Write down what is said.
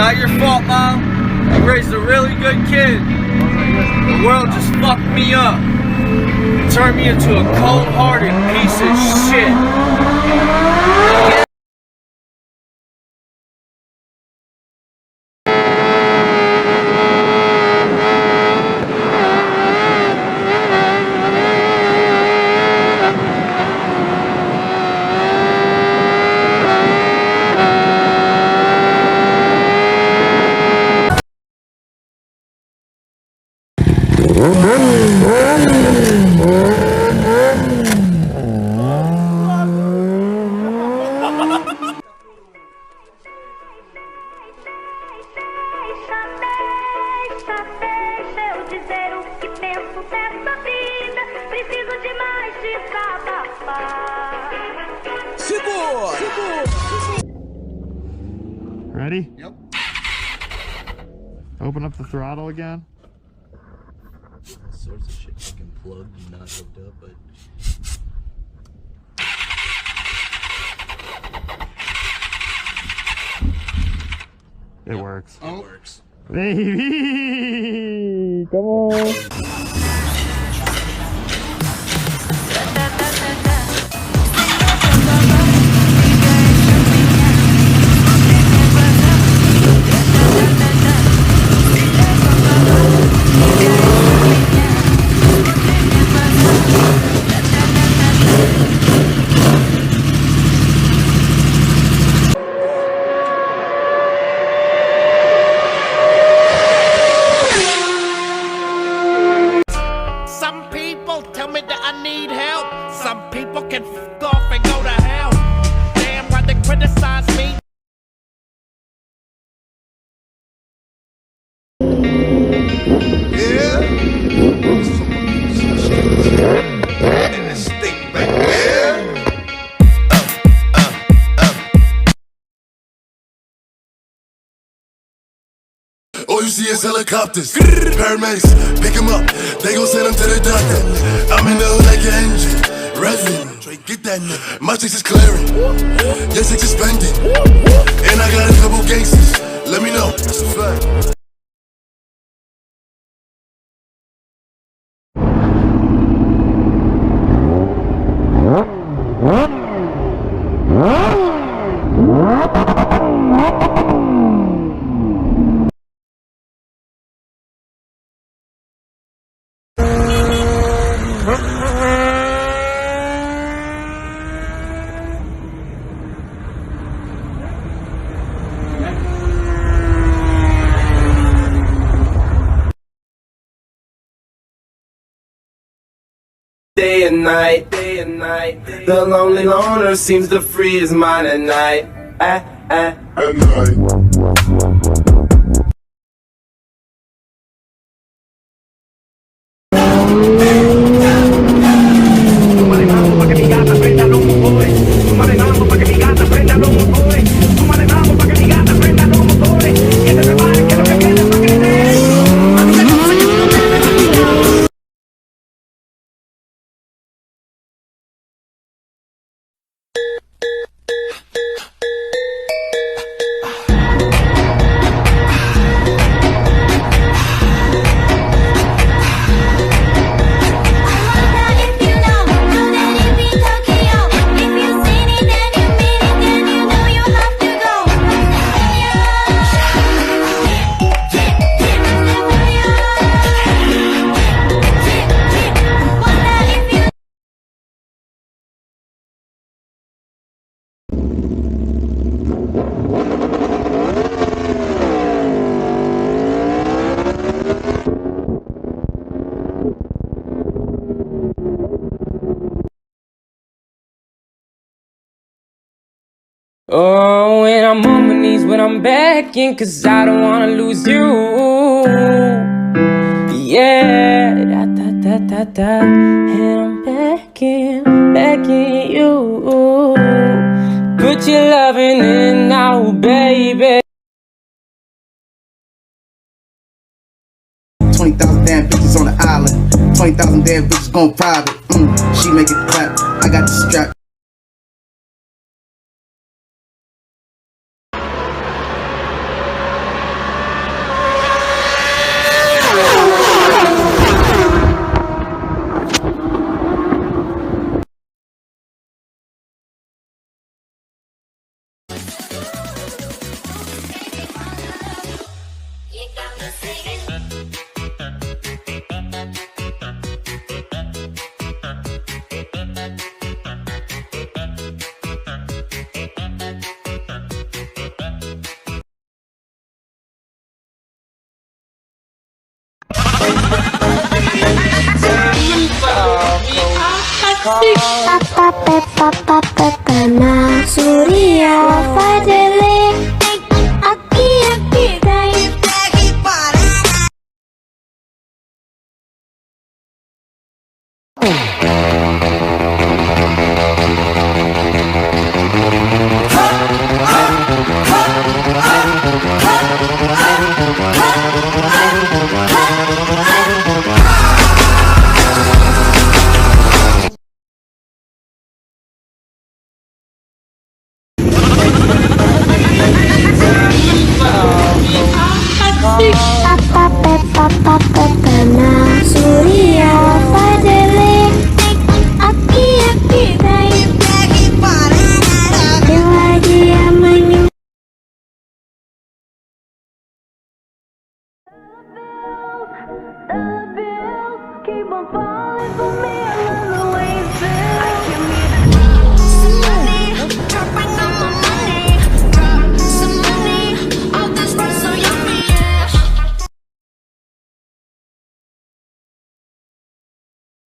not your fault, Mom. You raised a really good kid. The world just fucked me up. Turned me into a cold-hearted piece of shit. Ready? Yep. Open up the throttle again. All sorts of shit fucking plugged and not hooked up, but It works. Oh. it works. Baby! Come on! Some people tell me that I need help. Some people can f off and go to hell. Damn, why they criticize me? Yeah. And this thing back there. All you see is helicopters, paramedics, pick him up, they gon' send him to the doctor. I'm in the hood like an engine, revving, get that nigga. My chicks is clearing, your chicks is spending, and I got a couple gangsters, let me know, that's a fact. Day and night, the lonely loner seems to free his mind at night. At night. Oh, and I'm on my knees when I'm begging, 'cause I don't wanna lose you. Yeah, da da da da da. And I'm begging you. Put your loving in now, baby. 20,000 damn bitches on the island. 20,000 damn bitches going private. She make it clap. I got the strap. Papa Peppa Papa Peppa Ma Surya Fadil